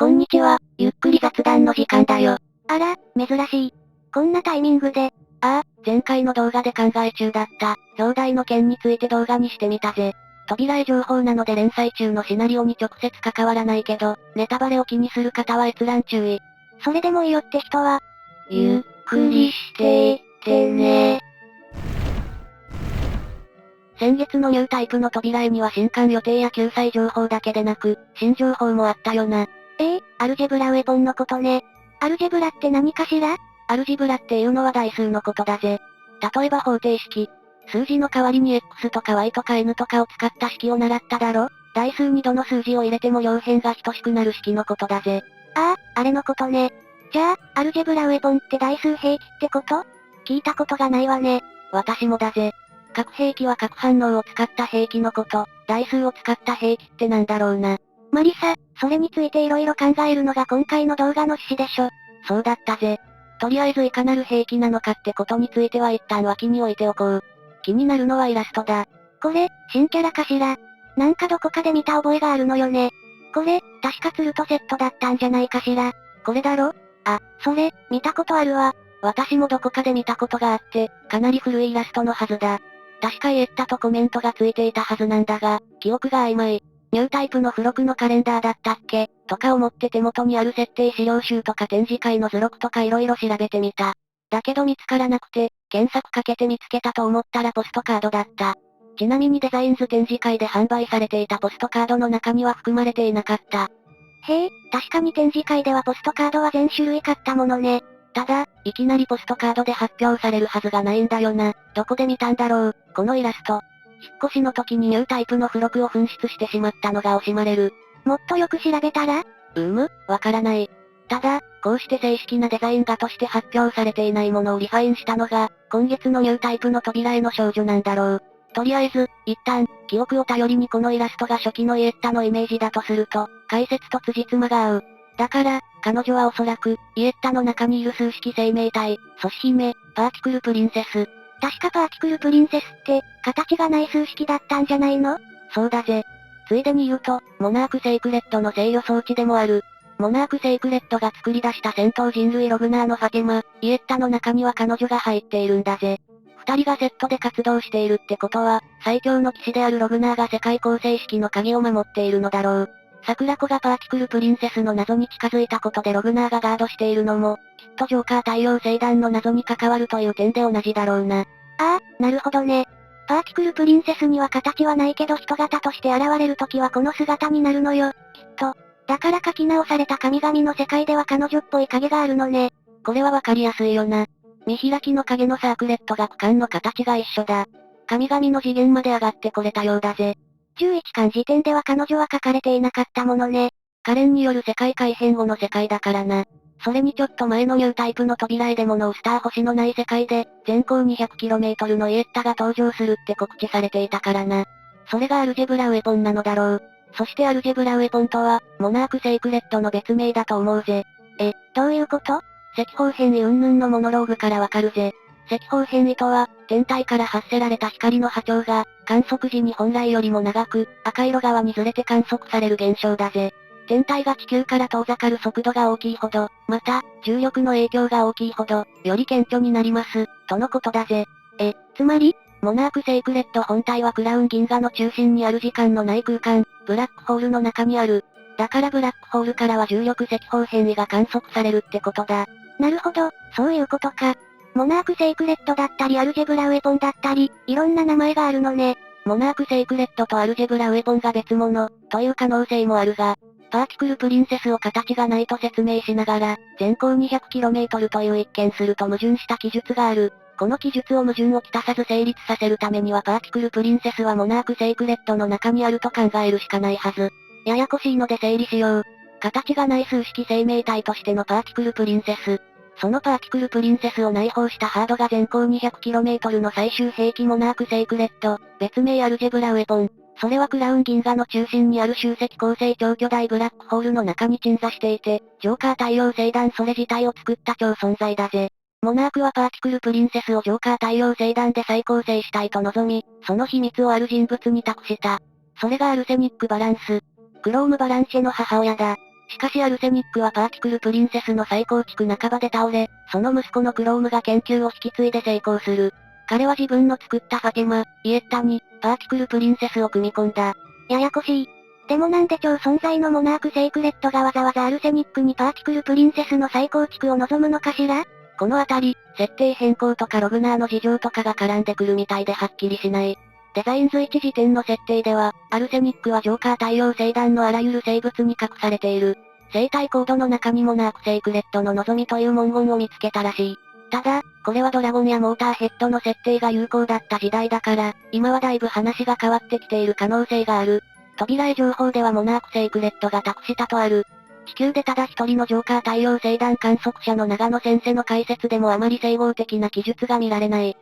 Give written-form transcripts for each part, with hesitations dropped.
こんにちは、ゆっくり雑談の時間だよ。あら、珍しい。こんなタイミングで。前回の動画で考え中だった、兄弟の件について動画にしてみたぜ。扉絵情報なので連載中のシナリオに直接関わらないけど、ネタバレを気にする方は閲覧注意。それでもいいよって人は、ゆっくりしていってね。先月のニュータイプの扉絵には新刊予定や救済情報だけでなく、新情報もあったよな。アルジェブラウェポンのことね。アルジェブラって何かしら？アルジブラっていうのは代数のことだぜ。例えば方程式。数字の代わりに X とか Y とか N とかを使った式を習っただろ？代数にどの数字を入れても両辺が等しくなる式のことだぜ。あれのことね。じゃあ、アルジェブラウェポンって代数兵器ってこと？聞いたことがないわね。私もだぜ。核兵器は核反応を使った兵器のこと、代数を使った兵器ってなんだろうな。マリサ、それについて色々考えるのが今回の動画の趣旨でしょ。そうだったぜ。とりあえずいかなる兵器なのかってことについては一旦脇に置いておこう。気になるのはイラストだ。これ、新キャラかしら？なんかどこかで見た覚えがあるのよね。これ、確かツルトセットだったんじゃないかしら。これだろ？それ、見たことあるわ。私もどこかで見たことがあって、かなり古いイラストのはずだ。確かイエッタとコメントがついていたはずなんだが、記憶が曖昧。ニュータイプの付録のカレンダーだったっけとか思って手元にある設定資料集とか展示会の図録とか色々調べてみた。だけど見つからなくて、検索かけて見つけたと思ったらポストカードだった。ちなみにデザインズ展示会で販売されていたポストカードの中には含まれていなかった。へえ、確かに展示会ではポストカードは全種類買ったものね。ただ、いきなりポストカードで発表されるはずがないんだよな。どこで見たんだろう、このイラスト。引っ越しの時にニュータイプの付録を紛失してしまったのが惜しまれる。もっとよく調べたら？わからない。ただ、こうして正式なデザイン画として発表されていないものをリファインしたのが、今月のニュータイプの扉絵の少女なんだろう。とりあえず、一旦、記憶を頼りにこのイラストが初期のイエッタのイメージだとすると、解説と辻褄が合う。だから、彼女はおそらく、イエッタの中にいる数式生命体、阻止姫、パーティクルプリンセス。確かパーティクルプリンセスって、形がない数式だったんじゃないの？そうだぜ。ついでに言うと、モナークセイクレットの制御装置でもある。モナークセイクレットが作り出した戦闘人類ログナーのファティマ、イエッタの中には彼女が入っているんだぜ。二人がセットで活動しているってことは、最強の騎士であるログナーが世界構成式の鍵を守っているのだろう。桜子がパーティクルプリンセスの謎に近づいたことでログナーがガードしているのも、きっとジョーカー太陽星団の謎に関わるという点で同じだろうな。なるほどね。パーティクルプリンセスには形はないけど人型として現れるときはこの姿になるのよ、きっと。だから書き直された神々の世界では彼女っぽい影があるのね。これはわかりやすいよな。見開きの影のサークレットが区間の形が一緒だ。神々の次元まで上がってこれたようだぜ。11巻時点では彼女は書かれていなかったものね。カレンによる世界改変後の世界だからな。それにちょっと前のニュータイプの扉絵でもノースター星のない世界で、全高 200km のイエッタが登場するって告知されていたからな。それがアルジェブラウェポンなのだろう。そしてアルジェブラウェポンとは、モナークセイクレットの別名だと思うぜ。どういうこと？赤方変異云々のモノローグからわかるぜ。赤方変異とは、天体から発せられた光の波長が、観測時に本来よりも長く、赤色側にずれて観測される現象だぜ。天体が地球から遠ざかる速度が大きいほど、また、重力の影響が大きいほど、より顕著になります、とのことだぜ。つまり？モナークセイクレット本体はクラウン銀河の中心にある時間のない空間、ブラックホールの中にある。だからブラックホールからは重力赤方変異が観測されるってことだ。なるほど、そういうことか。モナークセイクレットだったりアルジェブラウェポンだったり、いろんな名前があるのね。モナークセイクレットとアルジェブラウェポンが別物、という可能性もあるが、パーティクルプリンセスを形がないと説明しながら、全高 200km という一見すると矛盾した記述がある。この記述を矛盾をきたさず成立させるためにはパーティクルプリンセスはモナークセイクレットの中にあると考えるしかないはず。ややこしいので整理しよう。形がない数式生命体としてのパーティクルプリンセス。そのパーティクルプリンセスを内包したハードが全高 200km の最終兵器モナークセイクレット、別名アルジェブラウェポン。それはクラウン銀河の中心にある集積構成超巨大ブラックホールの中に鎮座していて、ジョーカー太陽星団それ自体を作った超存在だぜ。モナークはパーティクルプリンセスをジョーカー太陽星団で再構成したいと望み、その秘密をある人物に託した。それがアルセニック・バランス。クローム・バランシェの母親だ。しかしアルセニックはパーティクルプリンセスの再構築半ばで倒れ、その息子のクロームが研究を引き継いで成功する。彼は自分の作ったファティマ、イエッタに、パーティクルプリンセスを組み込んだ。ややこしい。でもなんで超存在のモナークセイクレットがわざわざアルセニックにパーティクルプリンセスの再構築を望むのかしら？このあたり、設定変更とかログナーの事情とかが絡んでくるみたいではっきりしない。デザインズ1時点の設定では、アルセニックはジョーカー太陽星団のあらゆる生物に隠されている。生体コードの中にモナークセイクレットの望みという文言を見つけたらしい。ただ、これはドラゴンやモーターヘッドの設定が有効だった時代だから、今はだいぶ話が変わってきている可能性がある。扉絵情報ではモナークセイクレットが託したとある。地球でただ一人のジョーカー太陽星団観測者の長野先生の解説でもあまり整合的な記述が見られない。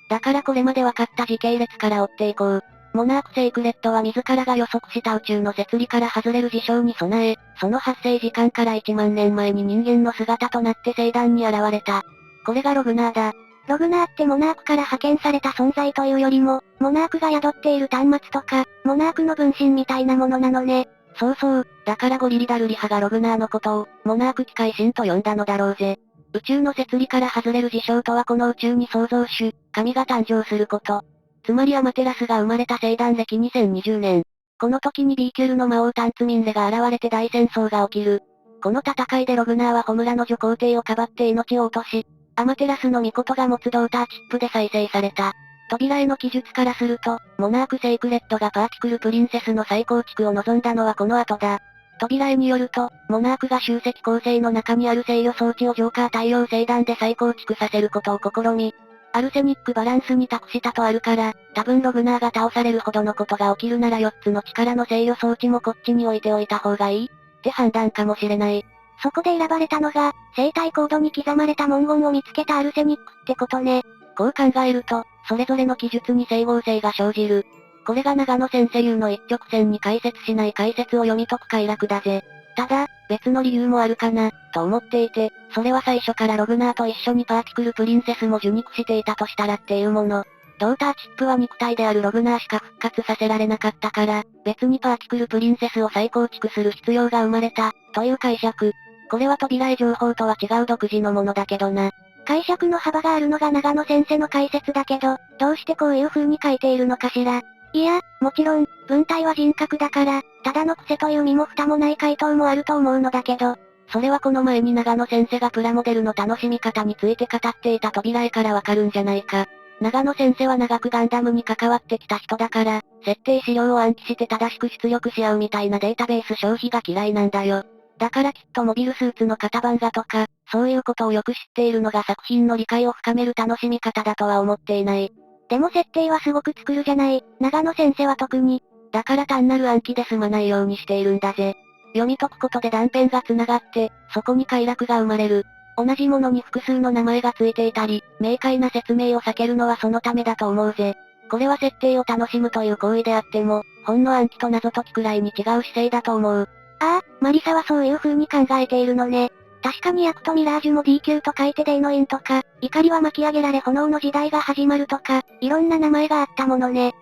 だからこれまで分かった時系列から追っていこう。モナークセイクレットは自らが予測した宇宙の摂理から外れる事象に備え、その発生時間から1万年前に人間の姿となって星団に現れた。これがログナーだ。ログナーってモナークから派遣された存在というよりも、モナークが宿っている端末とか、モナークの分身みたいなものなのね。そうそう、だからゴリリダルリ派がログナーのことを、モナーク機械神と呼んだのだろうぜ。宇宙の摂理から外れる事象とはこの宇宙に創造主、神が誕生すること。つまりアマテラスが生まれた星団歴2020年。この時にビーキュルの魔王タンツミンレが現れて大戦争が起きる。この戦いでログナーはホムラの女皇帝をかばって命を落とし、アマテラスの御事が持つドーターチップで再生された。扉絵の記述からすると、モナークセイクレットがパーティクルプリンセスの再構築を望んだのはこの後だ。扉絵によると、モナークが集積構成の中にある制御装置をジョーカー太陽星団で再構築させることを試み、アルセニックバランスに託したとあるから、多分ログナーが倒されるほどのことが起きるなら4つの力の制御装置もこっちに置いておいた方がいいって判断かもしれない。そこで選ばれたのが、生体コードに刻まれた文言を見つけたアルセニックってことね。こう考えると、それぞれの記述に整合性が生じる。これが長野先生流の一直線に解説しない解説を読み解く快楽だぜ。ただ、別の理由もあるかな、と思っていて、それは最初からログナーと一緒にパーティクルプリンセスも受肉していたとしたらっていうもの。ドーターチップは肉体であるログナーしか復活させられなかったから、別にパーティクルプリンセスを再構築する必要が生まれた、という解釈。これは扉絵情報とは違う独自のものだけどな。解釈の幅があるのが長野先生の解説だけど、どうしてこういう風に書いているのかしら。いや、もちろん、文体は人格だから、ただの癖という身も蓋もない回答もあると思うのだけど、それはこの前に長野先生がプラモデルの楽しみ方について語っていた扉絵からわかるんじゃないか。長野先生は長くガンダムに関わってきた人だから、設定資料を暗記して正しく出力し合うみたいなデータベース消費が嫌いなんだよ。だからきっとモビルスーツの型番画とか、そういうことをよく知っているのが作品の理解を深める楽しみ方だとは思っていない。でも設定はすごく作るじゃない、長野先生は特に。だから単なる暗記で済まないようにしているんだぜ。読み解くことで断片が繋がって、そこに快楽が生まれる。同じものに複数の名前がついていたり、明快な説明を避けるのはそのためだと思うぜ。これは設定を楽しむという行為であっても、ほんの暗記と謎解きくらいに違う姿勢だと思う。ああ、マリサはそういう風に考えているのね。確かにヤクとミラージュも D 級と書いてデイノインとか、怒りは巻き上げられ炎の時代が始まるとか、いろんな名前があったものね。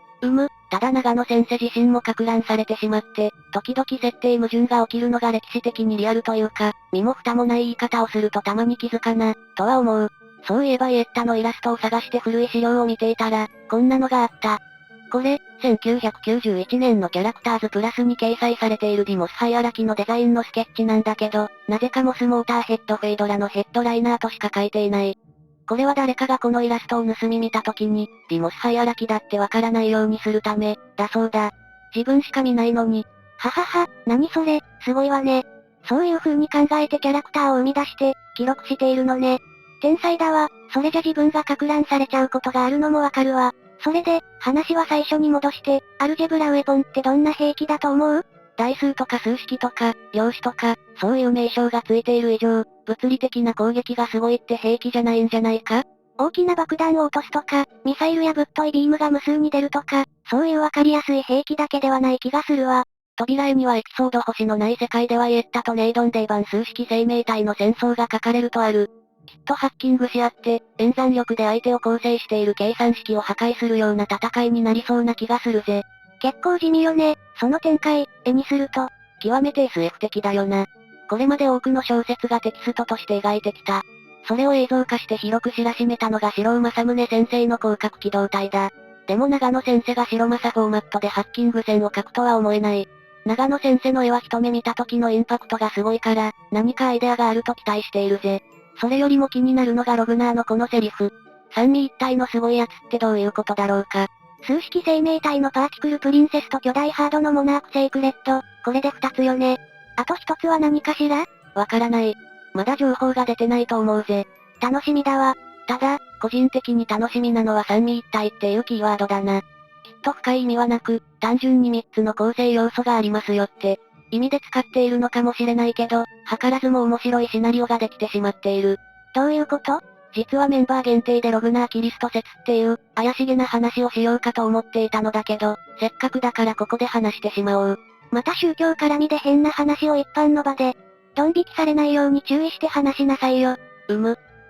ただ長野先生自身も攪乱されてしまって、時々設定矛盾が起きるのが歴史的にリアルというか、身も蓋もない言い方をするとたまに気づかな、とは思う。そういえばイエッタのイラストを探して古い資料を見ていたら、こんなのがあった。これ、1991年のキャラクターズプラスに掲載されているディモスハイアラキのデザインのスケッチなんだけど、なぜかモスモーターヘッドフェイドラのヘッドライナーとしか書いていない。これは誰かがこのイラストを盗み見た時に、ディモスハイアラキだってわからないようにするため、だそうだ。自分しか見ないのに。ははは、何それ、すごいわね。そういう風に考えてキャラクターを生み出して、記録しているのね。天才だわ、それじゃ自分が攪乱されちゃうことがあるのもわかるわ。それで、話は最初に戻して、アルジェブラウェポンってどんな兵器だと思う？代数とか数式とか、量子とか、そういう名称がついている以上、物理的な攻撃がすごいって兵器じゃないんじゃないか？大きな爆弾を落とすとか、ミサイルやぶっといビームが無数に出るとか、そういうわかりやすい兵器だけではない気がするわ。扉絵にはエピソード星のない世界ではイエッタとネイドンデイバン数式生命体の戦争が書かれるとある。きっとハッキングし合って、演算力で相手を構成している計算式を破壊するような戦いになりそうな気がするぜ。結構地味よね、その展開、絵にすると。極めて SF 的だよな。これまで多くの小説がテキストとして描いてきた。それを映像化して広く知らしめたのが白尾正宗先生の広角機動隊だ。でも長野先生が白正フォーマットでハッキング線を描くとは思えない。長野先生の絵は一目見た時のインパクトがすごいから、何かアイデアがあると期待しているぜ。それよりも気になるのがログナーのこのセリフ。三位一体のすごいやつってどういうことだろうか。数式生命体のパーティクルプリンセスと巨大ハードのモナークセイクレット、これで2つよね。あと1つは何かしら？わからない。まだ情報が出てないと思うぜ。楽しみだわ。ただ、個人的に楽しみなのは三位一体っていうキーワードだな。きっと深い意味はなく、単純に3つの構成要素がありますよって、意味で使っているのかもしれないけど、図らずも面白いシナリオができてしまっている。どういうこと？実はメンバー限定でログナーキリスト説っていう、怪しげな話をしようかと思っていたのだけど、せっかくだからここで話してしまおう。また宗教絡みで変な話を一般の場で、ドン引きされないように注意して話しなさいよ。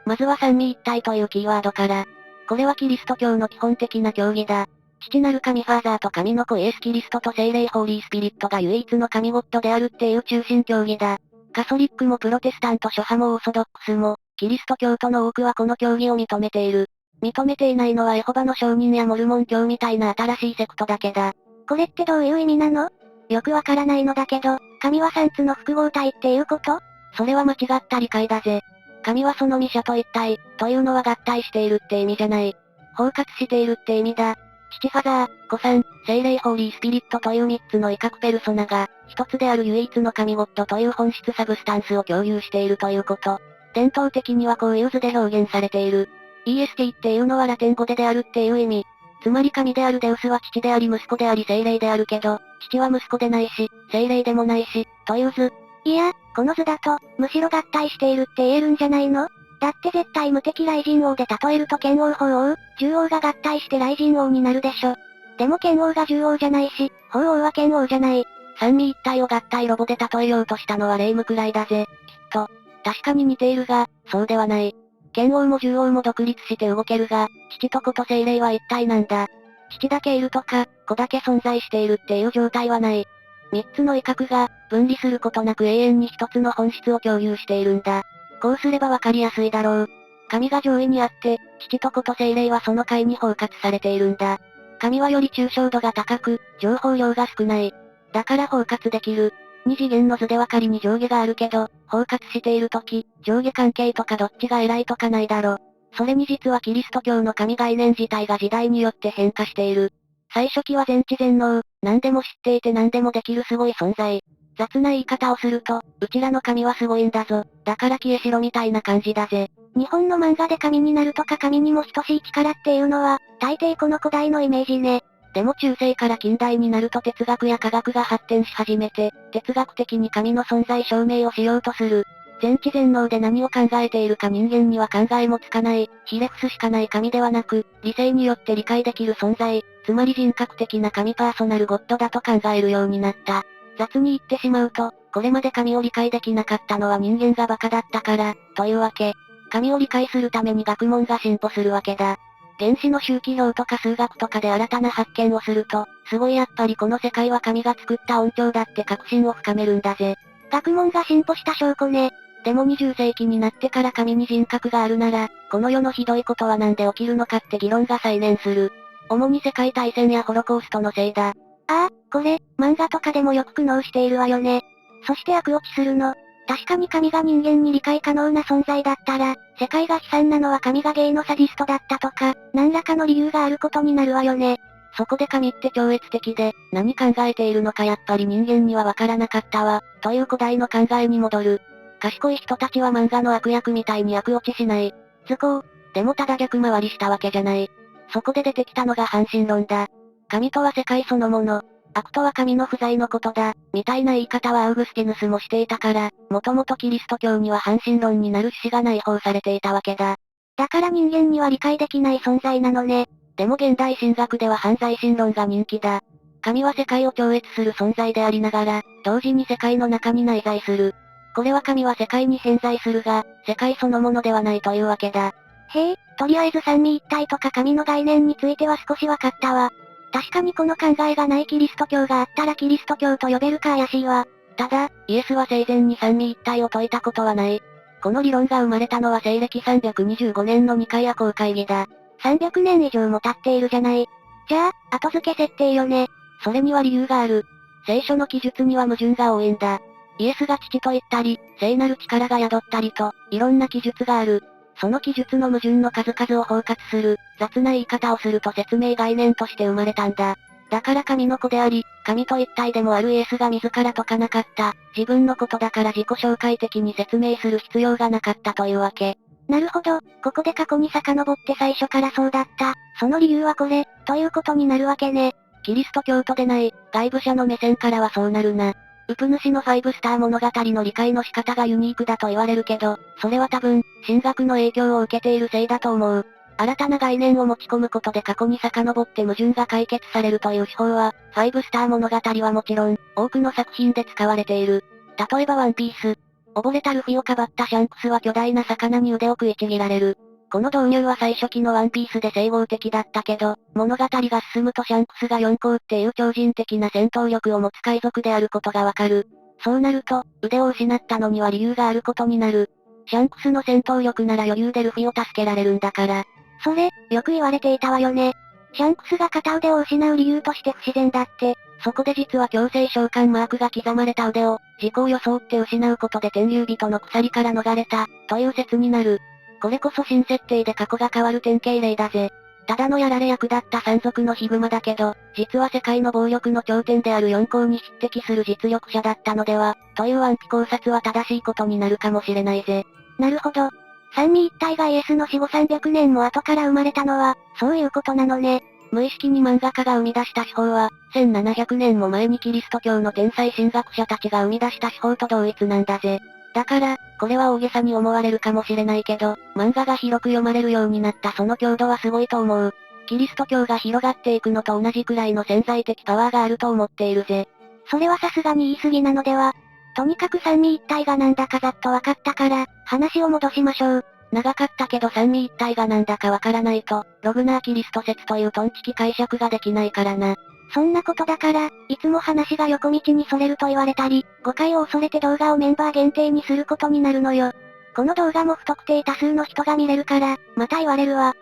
まずは三位一体というキーワードから。これはキリスト教の基本的な教義だ。父なる神ファーザーと神の子イエスキリストと聖霊ホーリースピリットが唯一の神ゴッドであるっていう中心教義だ。カソリックもプロテスタント諸派もオーソドックスも、キリスト教徒の多くはこの教義を認めている。認めていないのはエホバの証人やモルモン教みたいな新しいセクトだけだ。これってどういう意味なの？よくわからないのだけど、神は3つの複合体っていうこと？それは間違った理解だぜ。神はその未者と一体、というのは合体しているって意味じゃない。包括しているって意味だ。父ファザー、子さん、聖霊ホーリースピリットという3つの威嚇ペルソナが、一つである唯一の神ゴッドという本質サブスタンスを共有しているということ。伝統的にはこういう図で表現されている。EST っていうのはラテン語でであるっていう意味。つまり神であるデウスは父であり息子であり聖霊であるけど、父は息子でないし、聖霊でもないし、という図。いや、この図だと、むしろ合体しているって言えるんじゃないの？だって絶対無敵雷神王で例えると剣王鳳王、獣王が合体して雷神王になるでしょ。でも剣王が獣王じゃないし、鳳王は剣王じゃない。三位一体を合体ロボで例えようとしたのは霊夢くらいだぜ、きっと。確かに似ているが、そうではない。剣王も獣王も独立して動けるが、父と子と精霊は一体なんだ。父だけいるとか、子だけ存在しているっていう状態はない。三つの威嚇が、分離することなく永遠に一つの本質を共有しているんだ。こうすればわかりやすいだろう。神が上位にあって、父と子と精霊はその階に包括されているんだ。神はより抽象度が高く、情報量が少ない。だから包括できる。二次元の図では仮に上下があるけど、包括しているとき、上下関係とかどっちが偉いとかないだろ。それに実はキリスト教の神概念自体が時代によって変化している。最初期は全知全能、何でも知っていて何でもできるすごい存在。雑な言い方をすると、うちらの神はすごいんだぞ。だから消えしろみたいな感じだぜ。日本の漫画で神になるとか神にも等しい力っていうのは、大抵この古代のイメージね。でも中世から近代になると哲学や科学が発展し始めて、哲学的に神の存在証明をしようとする。全知全能で何を考えているか人間には考えもつかない、ひれ伏すしかない神ではなく、理性によって理解できる存在、つまり人格的な神パーソナルゴッドだと考えるようになった。雑に言ってしまうと、これまで神を理解できなかったのは人間が馬鹿だったから、というわけ。神を理解するために学問が進歩するわけだ。原子の周期表とか数学とかで新たな発見をすると、すごいやっぱりこの世界は神が作った音調だって確信を深めるんだぜ。学問が進歩した証拠ね。でも20世紀になってから神に人格があるなら、この世のひどいことはなんで起きるのかって議論が再燃する。主に世界大戦やホロコーストのせいだ。ああ、これ、漫画とかでもよく苦悩しているわよね。そして悪落ちするの。確かに神が人間に理解可能な存在だったら、世界が悲惨なのは神がゲイのサディストだったとか、何らかの理由があることになるわよね。そこで神って超越的で、何考えているのかやっぱり人間にはわからなかったわ、という古代の考えに戻る。賢い人たちは漫画の悪役みたいに悪落ちしない。図工。でもただ逆回りしたわけじゃない。そこで出てきたのが半神論だ。神とは世界そのもの。悪とは神の不在のことだ、みたいな言い方はアウグスティヌスもしていたから、もともとキリスト教には半神論になる趣旨が内包されていたわけだ。だから人間には理解できない存在なのね。でも現代神学では犯罪神論が人気だ。神は世界を超越する存在でありながら、同時に世界の中に内在する。これは神は世界に偏在するが、世界そのものではないというわけだ。へえ、とりあえず三位一体とか神の概念については少しわかったわ。確かにこの考えがないキリスト教があったらキリスト教と呼べるか怪しいわ。ただ、イエスは生前に三位一体を説いたことはない。この理論が生まれたのは西暦325年のニカイア公会議だ。300年以上も経っているじゃない。じゃあ、後付け設定よね。それには理由がある。聖書の記述には矛盾が多いんだ。イエスが父と言ったり、聖なる力が宿ったりと、いろんな記述がある。その記述の矛盾の数々を包括する、雑な言い方をすると説明概念として生まれたんだ。だから神の子であり、神と一体でもあるイエスが自ら説かなかった、自分のことだから自己紹介的に説明する必要がなかったというわけ。なるほど、ここで過去に遡って最初からそうだった。その理由はこれ、ということになるわけね。キリスト教徒でない、外部者の目線からはそうなるな。ウプ主の5スター物語の理解の仕方がユニークだと言われるけど、それは多分、神学の影響を受けているせいだと思う。新たな概念を持ち込むことで過去に遡って矛盾が解決されるという手法は、5スター物語はもちろん、多くの作品で使われている。例えばワンピース。溺れたルフィをかばったシャンクスは巨大な魚に腕を食いちぎられる。この導入は最初期のワンピースで整合的だったけど、物語が進むとシャンクスが四皇っていう超人的な戦闘力を持つ海賊であることがわかる。そうなると、腕を失ったのには理由があることになる。シャンクスの戦闘力なら余裕でルフィを助けられるんだから。それ、よく言われていたわよね。シャンクスが片腕を失う理由として不自然だって。そこで実は強制召喚マークが刻まれた腕を、自己を装って失うことで天竜人の鎖から逃れた、という説になる。これこそ新設定で過去が変わる典型例だぜ。ただのやられ役だった山賊のヒグマだけど、実は世界の暴力の頂点である四皇に匹敵する実力者だったのでは、という安否考察は正しいことになるかもしれないぜ。なるほど。三位一体がイエスの死後300年も後から生まれたのは、そういうことなのね。無意識に漫画家が生み出した手法は、1700年も前にキリスト教の天才神学者たちが生み出した手法と同一なんだぜ。だから、これは大げさに思われるかもしれないけど、漫画が広く読まれるようになったその強度はすごいと思う。キリスト教が広がっていくのと同じくらいの潜在的パワーがあると思っているぜ。それはさすがに言い過ぎなのでは。とにかく三位一体がなんだかざっとわかったから、話を戻しましょう。長かったけど三位一体がなんだかわからないと、ログナーキリスト説というトンチキ解釈ができないからな。そんなことだから、いつも話が横道にそれると言われたり、誤解を恐れて動画をメンバー限定にすることになるのよ。この動画も不特定多数の人が見れるから、また言われるわ。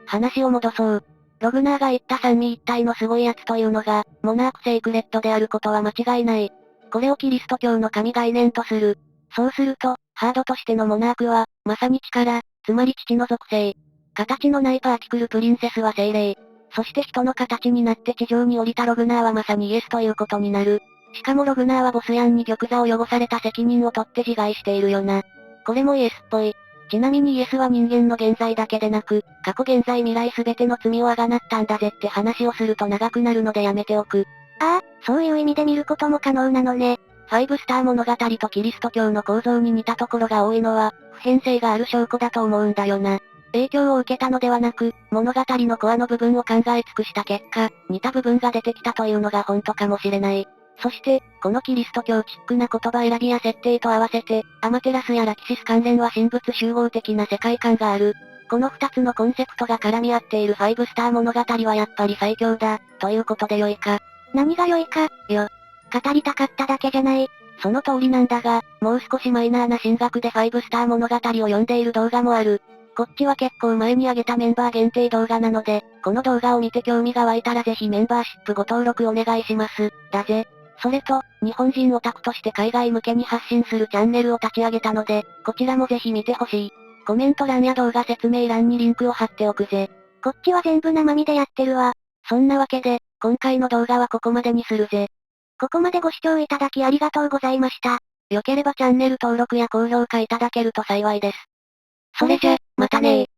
話を戻そう。ログナーが言った三位一体のすごいやつというのが、モナークセイクレットであることは間違いない。これをキリスト教の神概念とする。そうすると、ハードとしてのモナークは、まさに力、つまり父の属性。形のないパーティクルプリンセスは精霊。そして人の形になって地上に降りたログナーはまさにイエスということになる。しかもログナーはボスヤンに玉座を汚された責任を取って自害しているよな。これもイエスっぽい。ちなみにイエスは人間の現在だけでなく、過去現在未来すべての罪をあがなったんだぜって話をすると長くなるのでやめておく。ああ、そういう意味で見ることも可能なのね。5スター物語とキリスト教の構造に似たところが多いのは、普遍性がある証拠だと思うんだよな。影響を受けたのではなく、物語のコアの部分を考え尽くした結果、似た部分が出てきたというのが本当かもしれない。そして、このキリスト教チックな言葉選びや設定と合わせて、アマテラスやラキシス関連は神仏集合的な世界観がある。この二つのコンセプトが絡み合っている5スター物語はやっぱり最強だ、ということで良いか。何が良いか、語りたかっただけじゃない。その通りなんだが、もう少しマイナーな神学で5スター物語を読んでいる動画もある。こっちは結構前に上げたメンバー限定動画なので、この動画を見て興味が湧いたらぜひメンバーシップご登録お願いします。だぜ。それと、日本人オタクとして海外向けに発信するチャンネルを立ち上げたので、こちらもぜひ見てほしい。コメント欄や動画説明欄にリンクを貼っておくぜ。こっちは全部生身でやってるわ。そんなわけで、今回の動画はここまでにするぜ。ここまでご視聴いただきありがとうございました。良ければチャンネル登録や高評価いただけると幸いです。それじゃ、またねー。